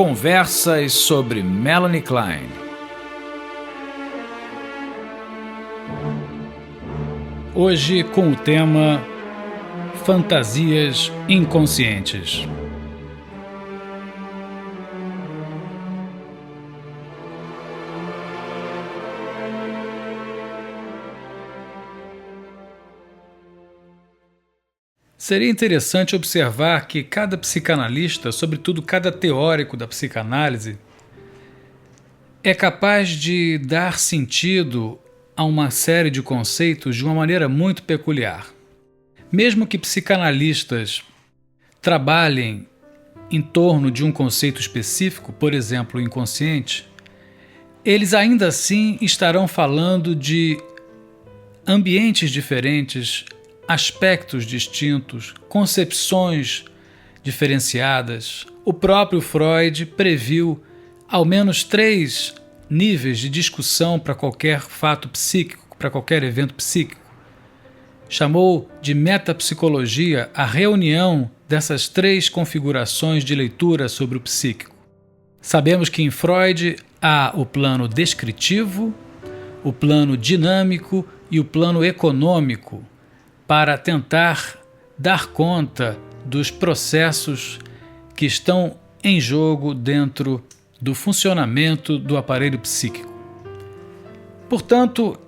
Conversas sobre Melanie Klein. Hoje com o tema Fantasias Inconscientes. Seria interessante observar que cada psicanalista, sobretudo cada teórico da psicanálise, é capaz de dar sentido a uma série de conceitos de uma maneira muito peculiar. Mesmo que psicanalistas trabalhem em torno de um conceito específico, por exemplo, o inconsciente, eles ainda assim estarão falando de ambientes diferentes, aspectos distintos, concepções diferenciadas. O próprio Freud previu ao menos 3 níveis de discussão para qualquer fato psíquico, para qualquer evento psíquico. Chamou de metapsicologia a reunião dessas 3 configurações de leitura sobre o psíquico. Sabemos que em Freud há o plano descritivo, o plano dinâmico e o plano econômico, para tentar dar conta dos processos que estão em jogo dentro do funcionamento do aparelho psíquico. Portanto,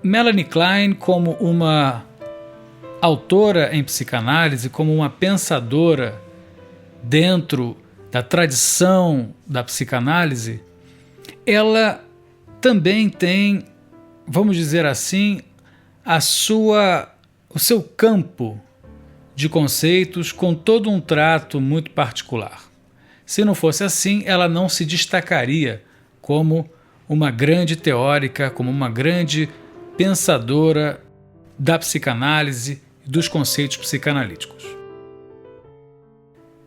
Melanie Klein, como uma autora em psicanálise, como uma pensadora dentro da tradição da psicanálise, ela também tem, vamos dizer assim, o seu campo de conceitos com todo um trato muito particular. Se não fosse assim, ela não se destacaria como uma grande teórica, como uma grande pensadora da psicanálise e dos conceitos psicanalíticos.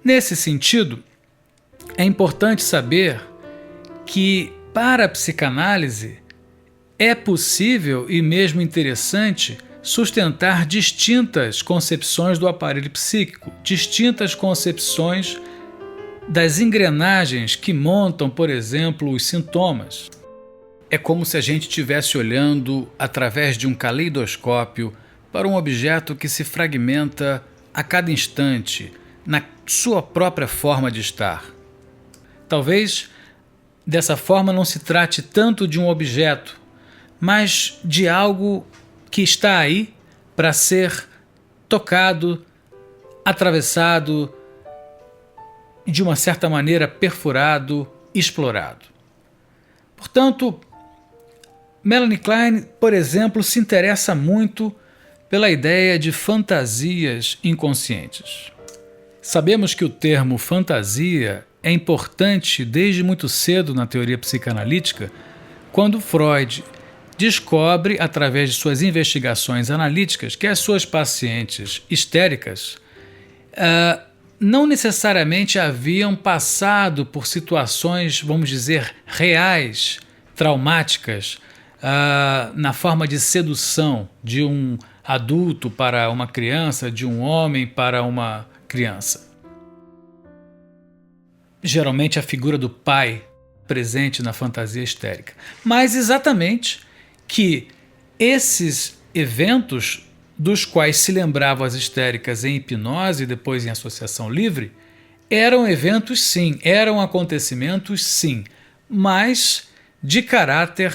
Nesse sentido, é importante saber que, para a psicanálise, é possível e mesmo interessante sustentar distintas concepções do aparelho psíquico, distintas concepções das engrenagens que montam, por exemplo, os sintomas. É como se a gente estivesse olhando através de um caleidoscópio para um objeto que se fragmenta a cada instante, na sua própria forma de estar. Talvez dessa forma não se trate tanto de um objeto, mas de algo que está aí para ser tocado, atravessado, de uma certa maneira perfurado, explorado. Portanto, Melanie Klein, por exemplo, se interessa muito pela ideia de fantasias inconscientes. Sabemos que o termo fantasia é importante desde muito cedo na teoria psicanalítica, quando Freud descobre, através de suas investigações analíticas, que as suas pacientes histéricas não necessariamente haviam passado por situações, vamos dizer, reais, traumáticas, na forma de sedução de um adulto para uma criança, de um homem para uma criança. Geralmente a figura do pai presente na fantasia histérica. Mas exatamente que esses eventos dos quais se lembravam as histéricas em hipnose e depois em associação livre, eram eventos sim, eram acontecimentos sim, mas de caráter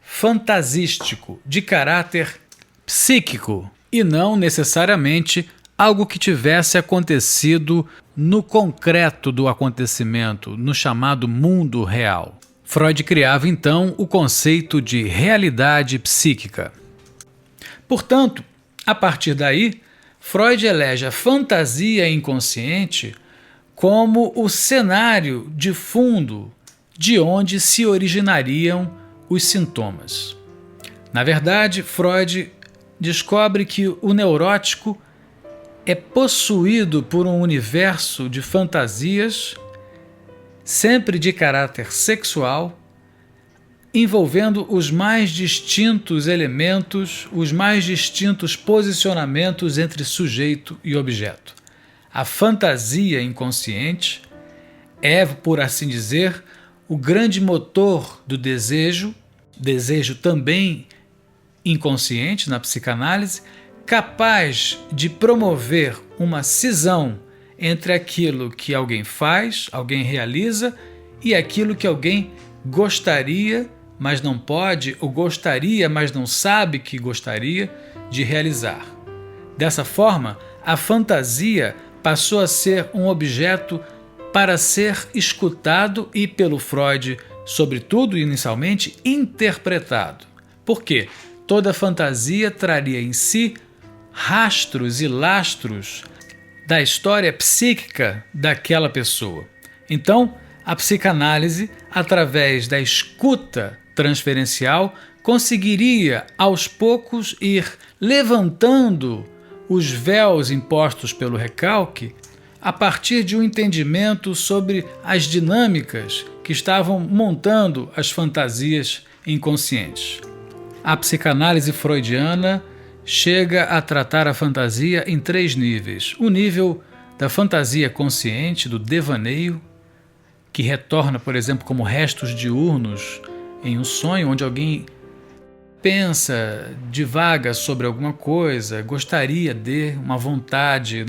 fantasístico, de caráter psíquico, e não necessariamente algo que tivesse acontecido no concreto do acontecimento, no chamado mundo real. Freud criava então o conceito de realidade psíquica. Portanto, a partir daí, Freud elege a fantasia inconsciente como o cenário de fundo de onde se originariam os sintomas. Na verdade, Freud descobre que o neurótico é possuído por um universo de fantasias, sempre de caráter sexual, envolvendo os mais distintos elementos, os mais distintos posicionamentos entre sujeito e objeto. A fantasia inconsciente É, por assim dizer, o grande motor do desejo também inconsciente na psicanálise, capaz de promover uma cisão entre aquilo que alguém faz, alguém realiza, e aquilo que alguém gostaria, mas não pode, ou gostaria, mas não sabe que gostaria de realizar. Dessa forma, a fantasia passou a ser um objeto para ser escutado e, pelo Freud, sobretudo inicialmente, interpretado. Por quê? Toda fantasia traria em si rastros e lastros da história psíquica daquela pessoa. Então, a psicanálise, através da escuta transferencial, conseguiria aos poucos ir levantando os véus impostos pelo recalque a partir de um entendimento sobre as dinâmicas que estavam montando as fantasias inconscientes. A psicanálise freudiana chega a tratar a fantasia em 3 níveis. O nível da fantasia consciente, do devaneio, que retorna, por exemplo, como restos diurnos em um sonho, onde alguém pensa, divaga sobre alguma coisa, gostaria de, uma vontade,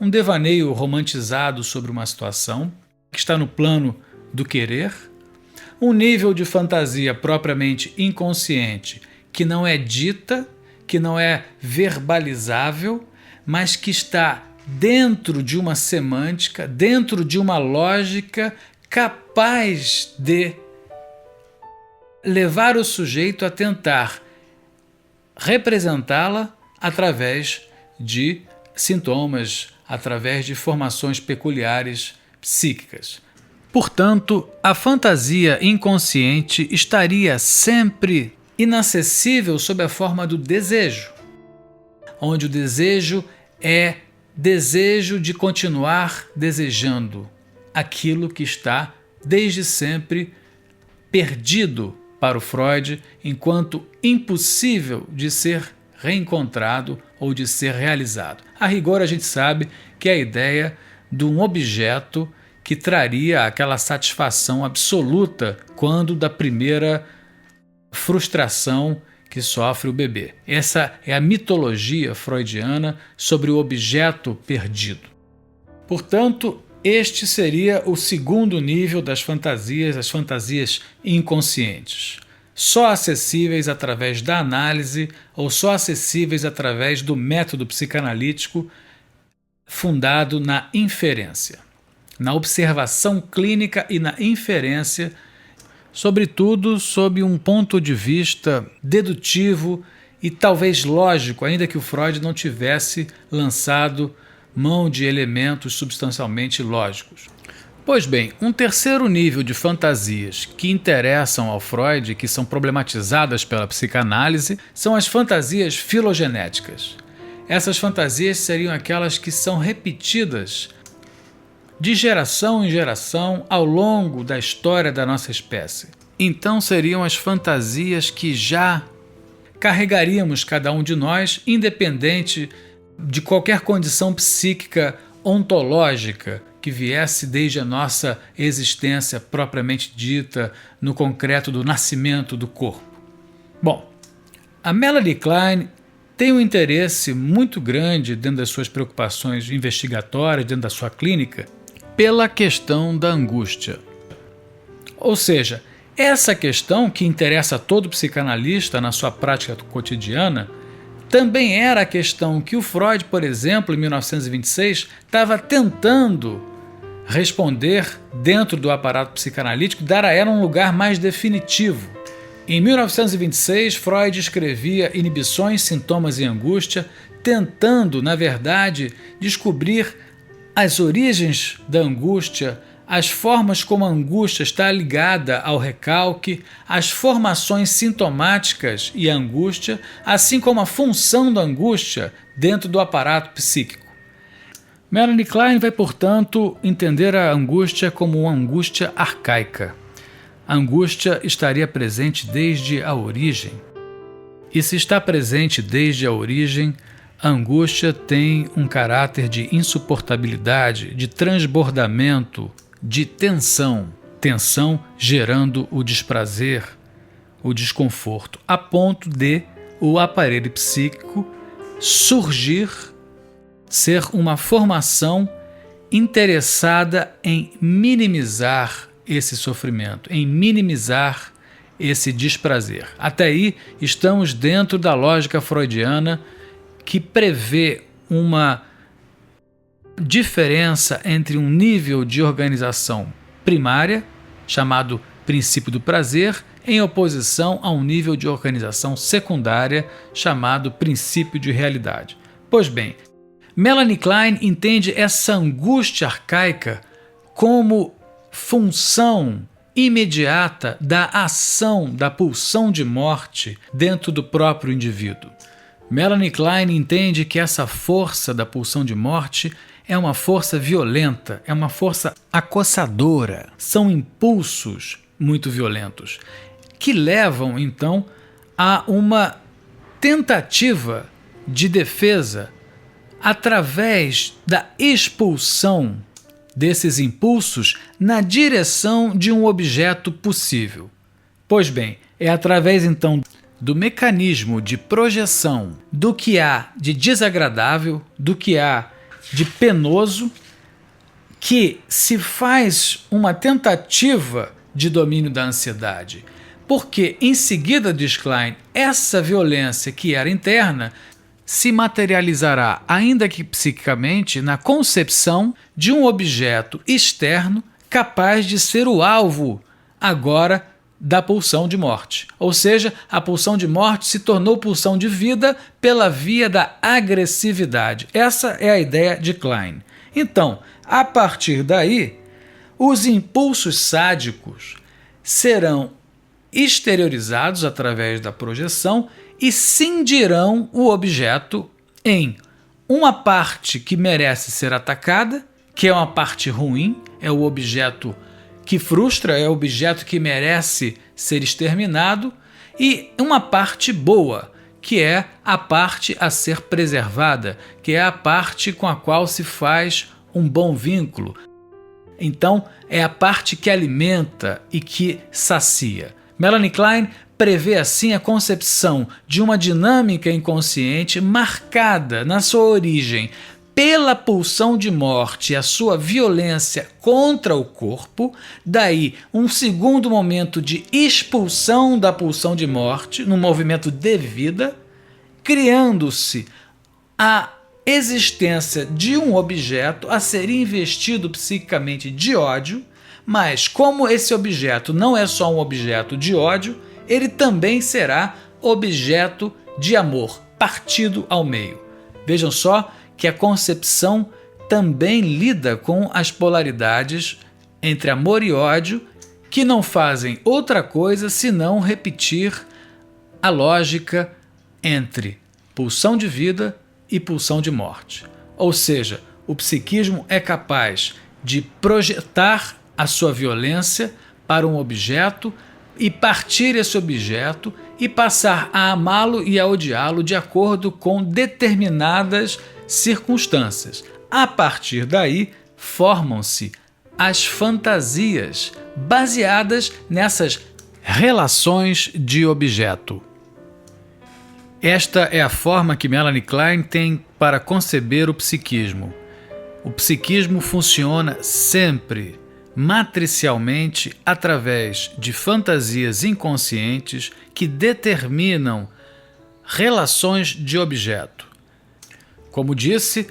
um devaneio romantizado sobre uma situação, que está no plano do querer. Um nível de fantasia propriamente inconsciente, que não é dita, que não é verbalizável, mas que está dentro de uma semântica, dentro de uma lógica capaz de levar o sujeito a tentar representá-la através de sintomas, através de formações peculiares psíquicas. Portanto, a fantasia inconsciente estaria sempre inacessível sob a forma do desejo, onde o desejo é desejo de continuar desejando aquilo que está desde sempre perdido para o Freud, enquanto impossível de ser reencontrado ou de ser realizado. A rigor, a gente sabe que é a ideia de um objeto que traria aquela satisfação absoluta quando da primeira frustração que sofre o bebê. Essa é a mitologia freudiana sobre o objeto perdido. Portanto, este seria o segundo nível das fantasias, as fantasias inconscientes, só acessíveis através da análise ou só acessíveis através do método psicanalítico fundado na inferência, na observação clínica e na inferência, sobretudo sob um ponto de vista dedutivo e talvez lógico, ainda que o Freud não tivesse lançado mão de elementos substancialmente lógicos. Pois bem, um terceiro nível de fantasias que interessam ao Freud, que são problematizadas pela psicanálise, são as fantasias filogenéticas. Essas fantasias seriam aquelas que são repetidas de geração em geração ao longo da história da nossa espécie. Então seriam as fantasias que já carregaríamos cada um de nós, independente de qualquer condição psíquica ontológica que viesse desde a nossa existência propriamente dita, no concreto do nascimento do corpo. Bom, a Melanie Klein tem um interesse muito grande dentro das suas preocupações investigatórias, dentro da sua clínica, pela questão da angústia. Ou seja, essa questão que interessa a todo psicanalista na sua prática cotidiana também era a questão que o Freud, por exemplo, em 1926, estava tentando responder dentro do aparato psicanalítico, dar a ela um lugar mais definitivo. Em 1926, Freud escrevia Inibições, Sintomas e Angústia, tentando, na verdade, descobrir as origens da angústia, as formas como a angústia está ligada ao recalque, as formações sintomáticas e a angústia, assim como a função da angústia dentro do aparato psíquico. Melanie Klein vai, portanto, entender a angústia como uma angústia arcaica. A angústia estaria presente desde a origem. E se está presente desde a origem, a angústia tem um caráter de insuportabilidade, de transbordamento de tensão, tensão gerando o desprazer, o desconforto, a ponto de o aparelho psíquico surgir, ser uma formação interessada em minimizar esse sofrimento, em minimizar esse desprazer. Até aí estamos dentro da lógica freudiana que prevê uma diferença entre um nível de organização primária, chamado princípio do prazer, em oposição a um nível de organização secundária, chamado princípio de realidade. Pois bem, Melanie Klein entende essa angústia arcaica como função imediata da ação, da pulsão de morte dentro do próprio indivíduo. Melanie Klein entende que essa força da pulsão de morte é uma força violenta, é uma força acossadora, são impulsos muito violentos, que levam então a uma tentativa de defesa através da expulsão desses impulsos na direção de um objeto possível. Pois bem, é através então do mecanismo de projeção do que há de desagradável, do que há de penoso, que se faz uma tentativa de domínio da ansiedade. Porque, em seguida, diz Klein, essa violência que era interna se materializará, ainda que psiquicamente, na concepção de um objeto externo capaz de ser o alvo agora da pulsão de morte. Ou seja, a pulsão de morte se tornou pulsão de vida pela via da agressividade. Essa é a ideia de Klein. Então, a partir daí, os impulsos sádicos serão exteriorizados através da projeção e cindirão o objeto em uma parte que merece ser atacada, que é uma parte ruim, é o objeto que frustra, é o objeto que merece ser exterminado, e uma parte boa, que é a parte a ser preservada, que é a parte com a qual se faz um bom vínculo. Então, é a parte que alimenta e que sacia. Melanie Klein prevê assim a concepção de uma dinâmica inconsciente marcada na sua origem pela pulsão de morte e a sua violência contra o corpo, daí um segundo momento de expulsão da pulsão de morte, num movimento de vida, criando-se a existência de um objeto a ser investido psiquicamente de ódio, mas como esse objeto não é só um objeto de ódio, ele também será objeto de amor, partido ao meio. Vejam só que a concepção também lida com as polaridades entre amor e ódio, que não fazem outra coisa senão repetir a lógica entre pulsão de vida e pulsão de morte. Ou seja, o psiquismo é capaz de projetar a sua violência para um objeto e partir esse objeto e passar a amá-lo e a odiá-lo de acordo com determinadas circunstâncias. A partir daí, formam-se as fantasias baseadas nessas relações de objeto. Esta é a forma que Melanie Klein tem para conceber o psiquismo. O psiquismo funciona sempre matricialmente através de fantasias inconscientes que determinam relações de objeto. Como disse,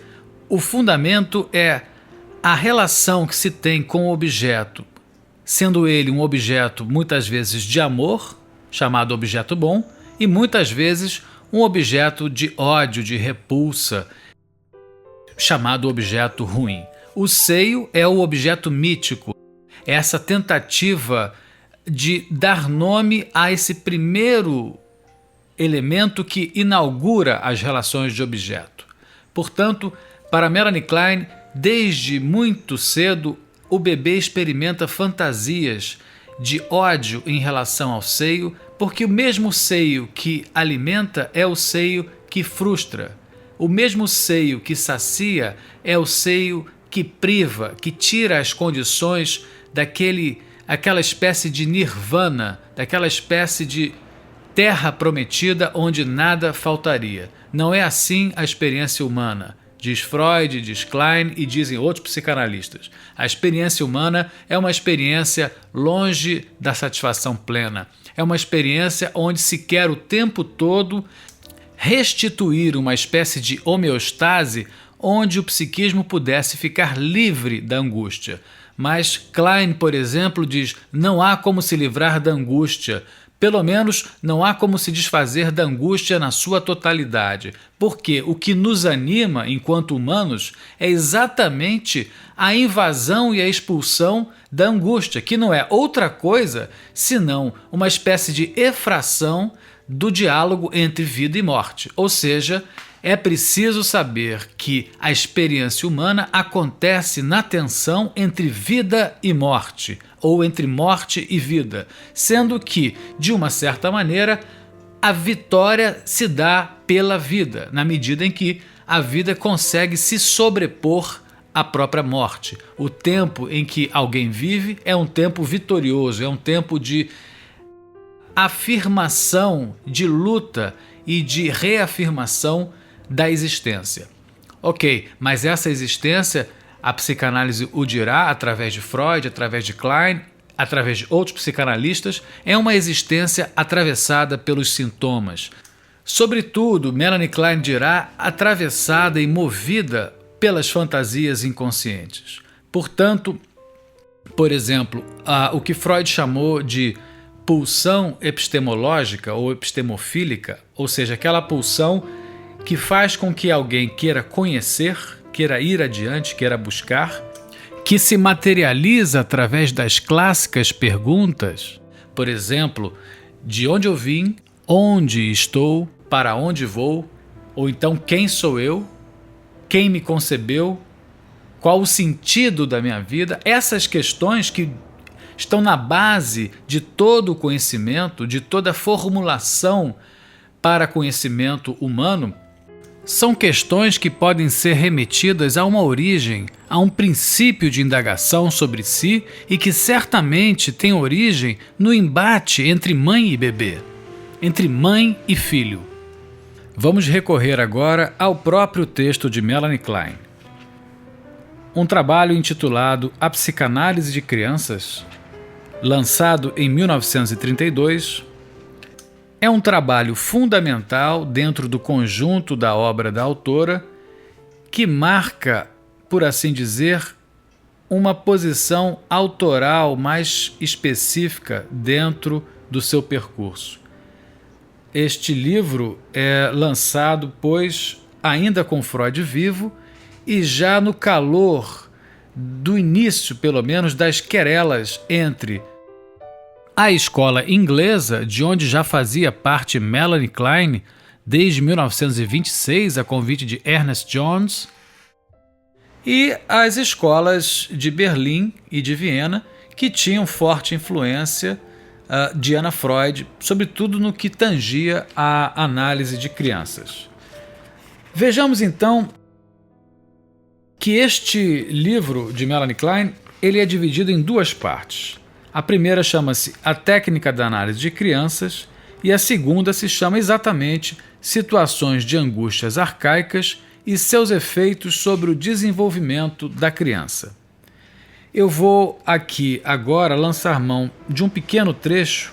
o fundamento é a relação que se tem com o objeto, sendo ele um objeto muitas vezes de amor, chamado objeto bom, e muitas vezes um objeto de ódio, de repulsa, chamado objeto ruim. O seio é o objeto mítico, é essa tentativa de dar nome a esse primeiro elemento que inaugura as relações de objeto. Portanto, para Melanie Klein, desde muito cedo, o bebê experimenta fantasias de ódio em relação ao seio, porque o mesmo seio que alimenta é o seio que frustra. O mesmo seio que sacia é o seio que priva, que tira as condições aquela espécie de nirvana, daquela espécie de terra prometida onde nada faltaria. Não é assim a experiência humana. Diz Freud, diz Klein e dizem outros psicanalistas. A experiência humana é uma experiência longe da satisfação plena. É uma experiência onde se quer o tempo todo restituir uma espécie de homeostase onde o psiquismo pudesse ficar livre da angústia. Mas Klein, por exemplo, diz: não há como se livrar da angústia. Pelo menos não há como se desfazer da angústia na sua totalidade, porque o que nos anima enquanto humanos é exatamente a invasão e a expulsão da angústia, que não é outra coisa senão uma espécie de efração do diálogo entre vida e morte. Ou seja, é preciso saber que a experiência humana acontece na tensão entre vida e morte, ou entre morte e vida, sendo que, de uma certa maneira, a vitória se dá pela vida, na medida em que a vida consegue se sobrepor à própria morte. O tempo em que alguém vive é um tempo vitorioso, é um tempo de afirmação, de luta e de reafirmação da existência. Ok, mas essa existência, a psicanálise o dirá através de Freud, através de Klein, através de outros psicanalistas, é uma existência atravessada pelos sintomas. Sobretudo, Melanie Klein dirá, atravessada e movida pelas fantasias inconscientes. Portanto, por exemplo, o que Freud chamou de pulsão epistemológica ou epistemofílica, ou seja, aquela pulsão que faz com que alguém queira conhecer, queira ir adiante, queira buscar, que se materializa através das clássicas perguntas, por exemplo, de onde eu vim, onde estou, para onde vou, ou então quem sou eu, quem me concebeu, qual o sentido da minha vida. Essas questões que estão na base de todo o conhecimento, de toda a formulação para conhecimento humano, são questões que podem ser remetidas a uma origem, a um princípio de indagação sobre si e que certamente tem origem no embate entre mãe e bebê, entre mãe e filho. Vamos recorrer agora ao próprio texto de Melanie Klein. Um trabalho intitulado A Psicanálise de Crianças, lançado em 1932, é um trabalho fundamental dentro do conjunto da obra da autora que marca, por assim dizer, uma posição autoral mais específica dentro do seu percurso. Este livro é lançado, pois, ainda com Freud vivo e já no calor do início, pelo menos, das querelas entre a escola inglesa, de onde já fazia parte Melanie Klein desde 1926, a convite de Ernest Jones, e as escolas de Berlim e de Viena, que tinham forte influência de Anna Freud, sobretudo no que tangia à análise de crianças. Vejamos então que este livro de Melanie Klein ele é dividido em duas partes. A primeira chama-se A Técnica da Análise de Crianças e a segunda se chama exatamente Situações de Angústias Arcaicas e seus efeitos sobre o desenvolvimento da criança. Eu vou aqui agora lançar mão de um pequeno trecho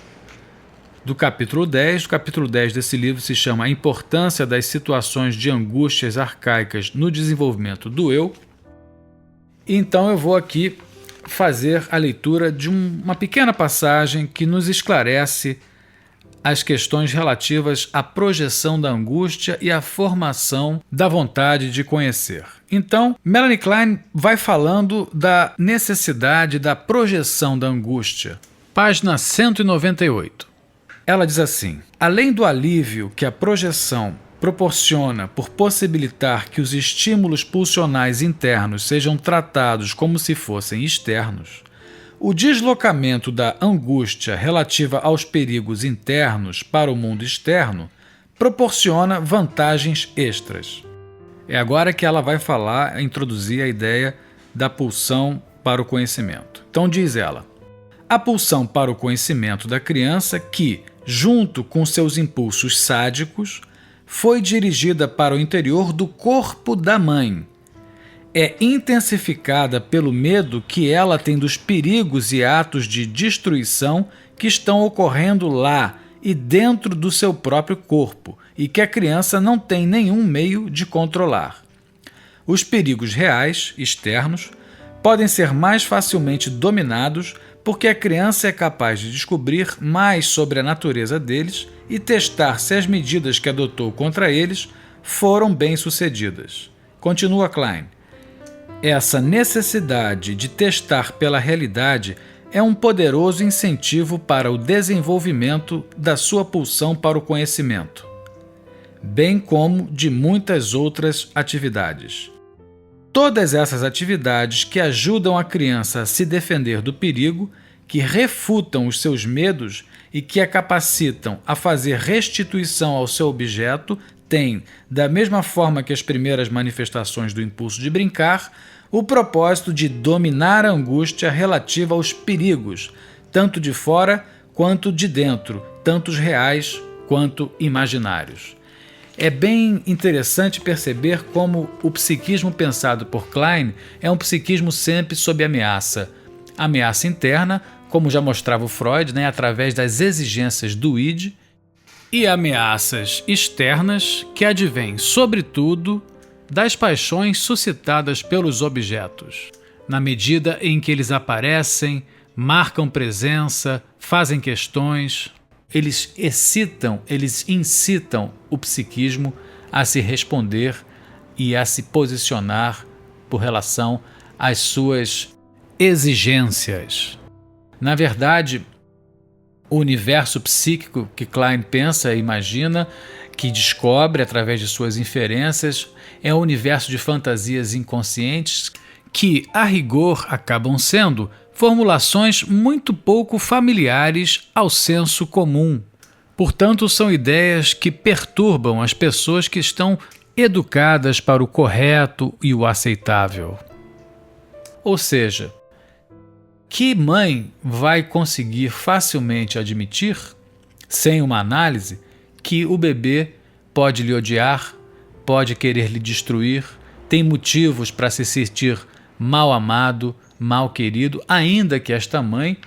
do capítulo 10. O capítulo 10 desse livro se chama A Importância das Situações de Angústias Arcaicas no Desenvolvimento do Eu. Então eu vou aqui fazer a leitura de uma pequena passagem que nos esclarece as questões relativas à projeção da angústia e à formação da vontade de conhecer. Então, Melanie Klein vai falando da necessidade da projeção da angústia. Página 198. Ela diz assim: além do alívio que a projeção proporciona por possibilitar que os estímulos pulsionais internos sejam tratados como se fossem externos, o deslocamento da angústia relativa aos perigos internos para o mundo externo proporciona vantagens extras. É agora que ela vai introduzir a ideia da pulsão para o conhecimento. Então diz ela: a pulsão para o conhecimento da criança que, junto com seus impulsos sádicos, foi dirigida para o interior do corpo da mãe. É intensificada pelo medo que ela tem dos perigos e atos de destruição que estão ocorrendo lá e dentro do seu próprio corpo e que a criança não tem nenhum meio de controlar. Os perigos reais, externos, podem ser mais facilmente dominados porque a criança é capaz de descobrir mais sobre a natureza deles e testar se as medidas que adotou contra eles foram bem-sucedidas. Continua Klein. Essa necessidade de testar pela realidade é um poderoso incentivo para o desenvolvimento da sua pulsão para o conhecimento, bem como de muitas outras atividades. Todas essas atividades que ajudam a criança a se defender do perigo, que refutam os seus medos e que a capacitam a fazer restituição ao seu objeto, têm, da mesma forma que as primeiras manifestações do impulso de brincar, o propósito de dominar a angústia relativa aos perigos, tanto de fora quanto de dentro, tanto os reais quanto imaginários. É bem interessante perceber como o psiquismo pensado por Klein é um psiquismo sempre sob ameaça. Ameaça interna, como já mostrava o Freud, através das exigências do id, e ameaças externas que advêm, sobretudo, das paixões suscitadas pelos objetos, na medida em que eles aparecem, marcam presença, fazem questões. Eles incitam o psiquismo a se responder e a se posicionar por relação às suas exigências. Na verdade, o universo psíquico que Klein pensa e imagina, que descobre através de suas inferências, é um universo de fantasias inconscientes que, a rigor, acabam sendo formulações muito pouco familiares ao senso comum. Portanto, são ideias que perturbam as pessoas que estão educadas para o correto e o aceitável. Ou seja, que mãe vai conseguir facilmente admitir, sem uma análise, que o bebê pode lhe odiar, pode querer lhe destruir, tem motivos para se sentir mal amado, mal querido, ainda que esta mãe,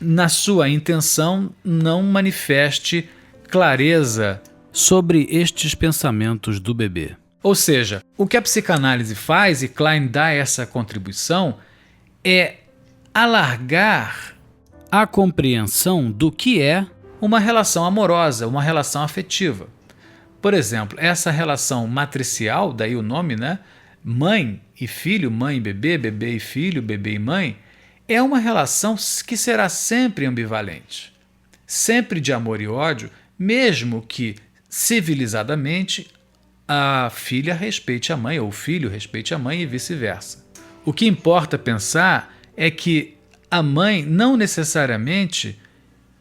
na sua intenção, não manifeste clareza sobre estes pensamentos do bebê. Ou seja, o que a psicanálise faz, e Klein dá essa contribuição, é alargar a compreensão do que é uma relação amorosa, uma relação afetiva. Por exemplo, essa relação matricial, daí o nome, mãe e filho, mãe e bebê, bebê e filho, bebê e mãe, é uma relação que será sempre ambivalente, sempre de amor e ódio, mesmo que civilizadamente a filha respeite a mãe ou o filho respeite a mãe e vice-versa. O que importa pensar é que a mãe não necessariamente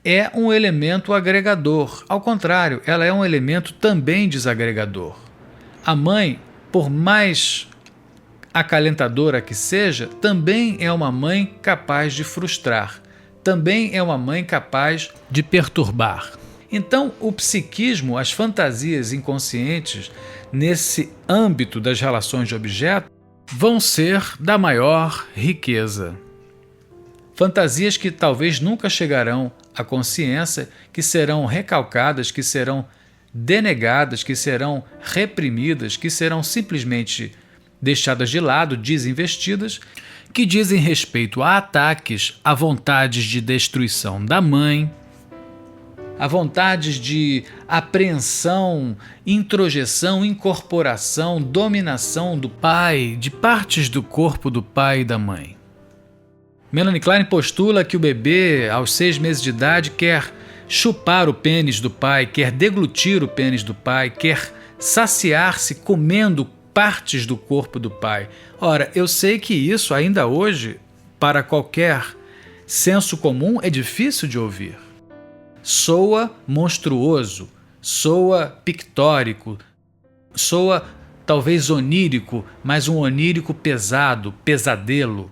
é um elemento agregador. Ao contrário, ela é um elemento também desagregador. A mãe, por mais acalentadora que seja, também é uma mãe capaz de frustrar. Também é uma mãe capaz de perturbar. Então, o psiquismo, as fantasias inconscientes nesse âmbito das relações de objeto vão ser da maior riqueza. Fantasias que talvez nunca chegarão à consciência, que serão recalcadas, que serão denegadas, que serão reprimidas, que serão simplesmente deixadas de lado, desinvestidas, que dizem respeito a ataques, a vontades de destruição da mãe, a vontades de apreensão, introjeção, incorporação, dominação do pai, de partes do corpo do pai e da mãe. Melanie Klein postula que o bebê, aos 6 meses de idade, quer chupar o pênis do pai, quer deglutir o pênis do pai, quer saciar-se comendo partes do corpo do pai. Ora, eu sei que isso ainda hoje, para qualquer senso comum, é difícil de ouvir. Soa monstruoso, soa pictórico, soa talvez onírico, mas um onírico pesado, pesadelo.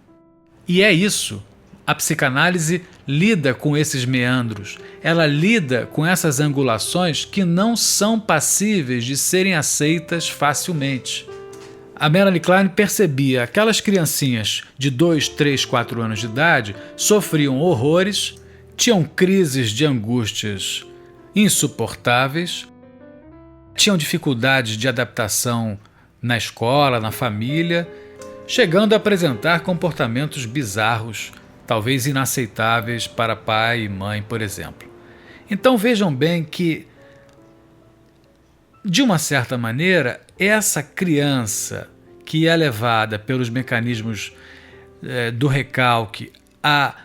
E é isso. A psicanálise lida com esses meandros, ela lida com essas angulações que não são passíveis de serem aceitas facilmente. A Melanie Klein percebia aquelas criancinhas de 2, 3, 4 anos de idade sofriam horrores, tinham crises de angústias insuportáveis, tinham dificuldades de adaptação na escola, na família, chegando a apresentar comportamentos bizarros, talvez inaceitáveis para pai e mãe, por exemplo. Então vejam bem que, de uma certa maneira, essa criança que é levada pelos mecanismos do recalque a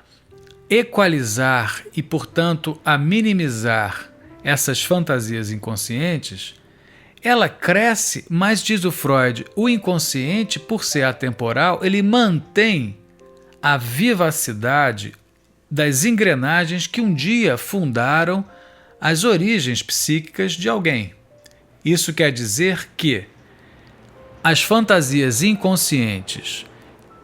equalizar e, portanto, a minimizar essas fantasias inconscientes, ela cresce, mas, diz o Freud, o inconsciente, por ser atemporal, ele mantém a vivacidade das engrenagens que um dia fundaram as origens psíquicas de alguém. Isso quer dizer que as fantasias inconscientes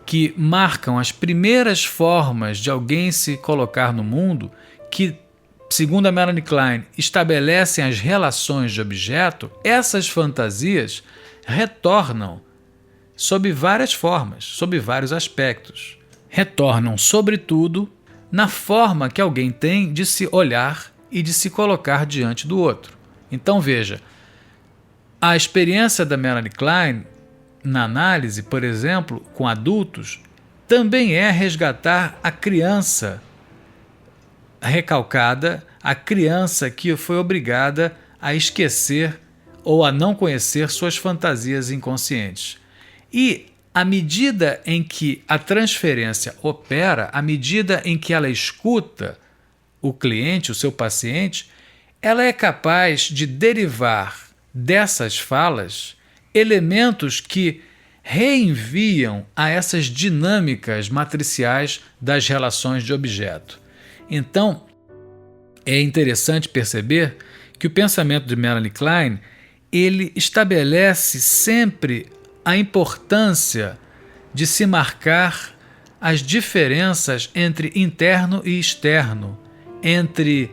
que marcam as primeiras formas de alguém se colocar no mundo, que, segundo a Melanie Klein, estabelecem as relações de objeto, essas fantasias retornam sob várias formas, sob vários aspectos. Retornam, sobretudo, na forma que alguém tem de se olhar e de se colocar diante do outro. Então veja, a experiência da Melanie Klein na análise, por exemplo, com adultos, também é resgatar a criança recalcada, a criança que foi obrigada a esquecer ou a não conhecer suas fantasias inconscientes. E à medida em que a transferência opera, à medida em que ela escuta o cliente, o seu paciente, ela é capaz de derivar dessas falas elementos que reenviam a essas dinâmicas matriciais das relações de objeto. Então, é interessante perceber que o pensamento de Melanie Klein, ele estabelece sempre a importância de se marcar as diferenças entre interno e externo, entre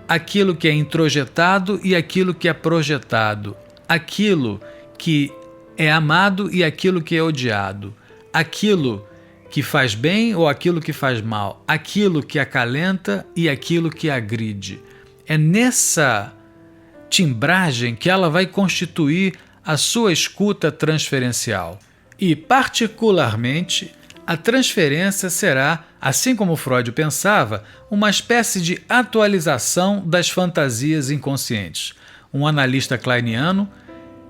aquilo que é introjetado e aquilo que é projetado, aquilo que é amado e aquilo que é odiado, aquilo que faz bem ou aquilo que faz mal, aquilo que acalenta e aquilo que agride. É nessa timbragem que ela vai constituir a sua escuta transferencial. E, particularmente, a transferência será, assim como Freud pensava, uma espécie de atualização das fantasias inconscientes. Um analista kleiniano,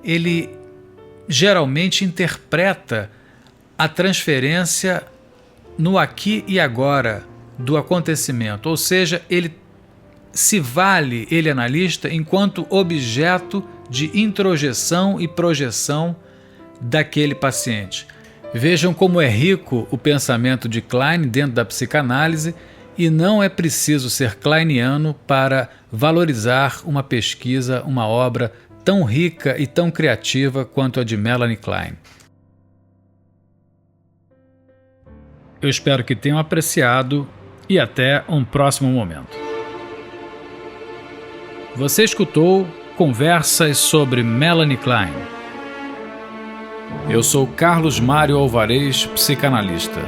ele geralmente interpreta a transferência no aqui e agora do acontecimento, ou seja, ele se vale, ele analista, enquanto objeto de introjeção e projeção daquele paciente. Vejam como é rico o pensamento de Klein dentro da psicanálise, e não é preciso ser kleiniano para valorizar uma pesquisa, uma obra tão rica e tão criativa quanto a de Melanie Klein. Eu espero que tenham apreciado e até um próximo momento. Você escutou Conversas sobre Melanie Klein. Eu sou Carlos Mário Alvarez, psicanalista.